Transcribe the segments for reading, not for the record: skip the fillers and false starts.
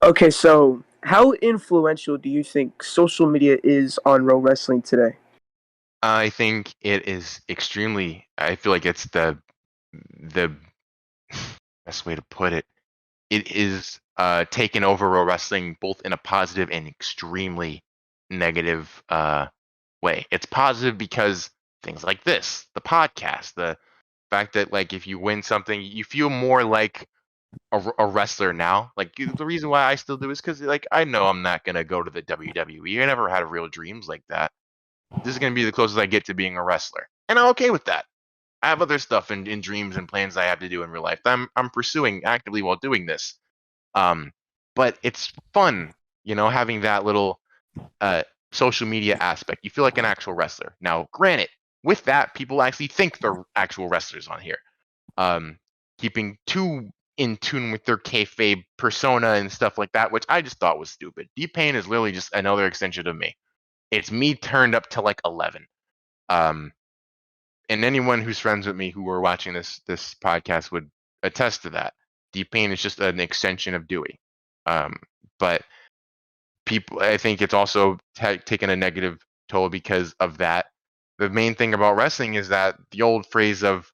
Okay, so how influential do you think social media is on pro wrestling today? I think it is extremely. I feel like it's the best way to put it. It is taken over pro wrestling both in a positive and extremely negative way. It's positive because things like this, the podcast, the fact that like if you win something, you feel more like a wrestler now. Like the reason why I still do is because like I know I'm not gonna go to the WWE. I never had real dreams like that. This is gonna be the closest I get to being a wrestler, and I'm okay with that. I have other stuff in dreams and plans I have to do in real life that I'm pursuing actively while doing this. Um, but it's fun, having that little uh, social media aspect. You feel like an actual wrestler. Now, granted, with that, people actually think they're actual wrestlers on here. Um, Keeping too in tune with their kayfabe persona and stuff like that, which I just thought was stupid. D-Pain is literally just another extension of me. It's me turned up to like 11. Um, and anyone who's friends with me who were watching this podcast would attest to that. D-Pain is just an extension of Dewey. Um, but people, I think it's also taken a negative toll because of that. The main thing about wrestling is that the old phrase of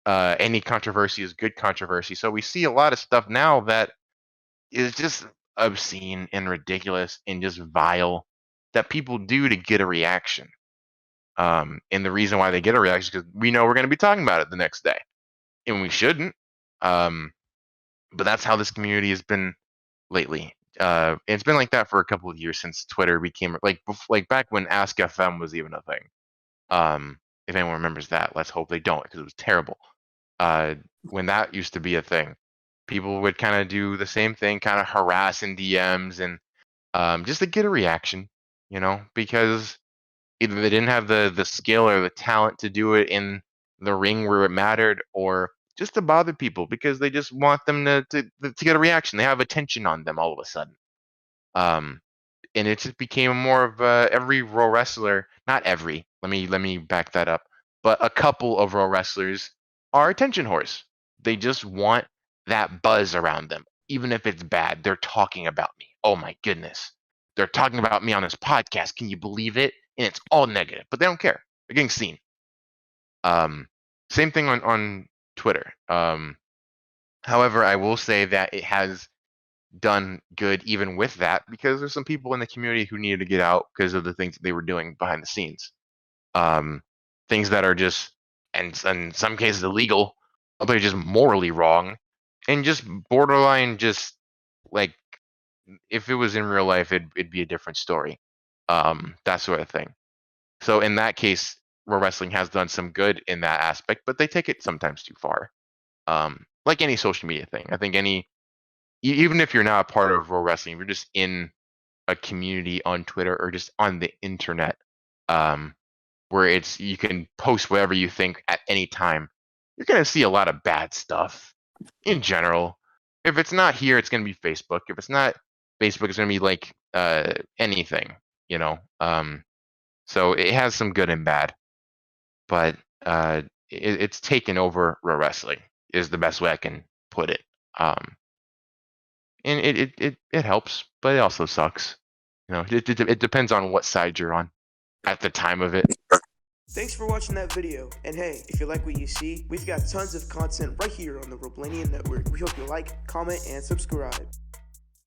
any controversy is good controversy. So we see a lot of stuff now that is just obscene and ridiculous and just vile that people do to get a reaction. And the reason why they get a reaction is because we know we're going to be talking about it the next day, and we shouldn't. Um, but that's how this community has been lately. It's been like that for a couple of years since Twitter became like back when Ask FM was even a thing. If anyone remembers that, let's hope they don't because it was terrible. Uh, when that used to be a thing, people would kind of do the same thing, kind of harass in DMs and just to get a reaction, because either they didn't have the skill or the talent to do it in the ring where it mattered, or just to bother people because they just want them to get a reaction. They have attention on them all of a sudden. Um, and it just became more of every Raw wrestler, not every. Let me back that up. But a couple of Raw wrestlers are attention whores. They just want that buzz around them, even if it's bad. They're talking about me. Oh my goodness, they're talking about me on this podcast. Can you believe it? And it's all negative, but they don't care. They're getting seen. Um, Same thing on Twitter. However, I will say that it has done good even with that because there's some people in the community who needed to get out because of the things that they were doing behind the scenes. Um, Things that are just, and in some cases illegal, but just morally wrong, and just borderline, just like if it was in real life, it'd be a different story. That sort of thing. So in that case, Pro Wrestling has done some good in that aspect, but they take it sometimes too far. Like any social media thing, I think even if you're not a part of Pro Wrestling, if you're just in a community on Twitter or just on the internet, um, where you can post whatever you think at any time, you're gonna see a lot of bad stuff in general. If it's not here, it's gonna be Facebook. If it's not Facebook, it's gonna be like anything, you know. So it has some good and bad, but it's taken over Pro Wrestling is the best way I can put it. And it helps, but it also sucks. It depends on what side you're on at the time of it. Thanks for watching that video. And hey, if you like what you see, we've got tons of content right here on the Roblania Network. We hope you like, comment, and subscribe.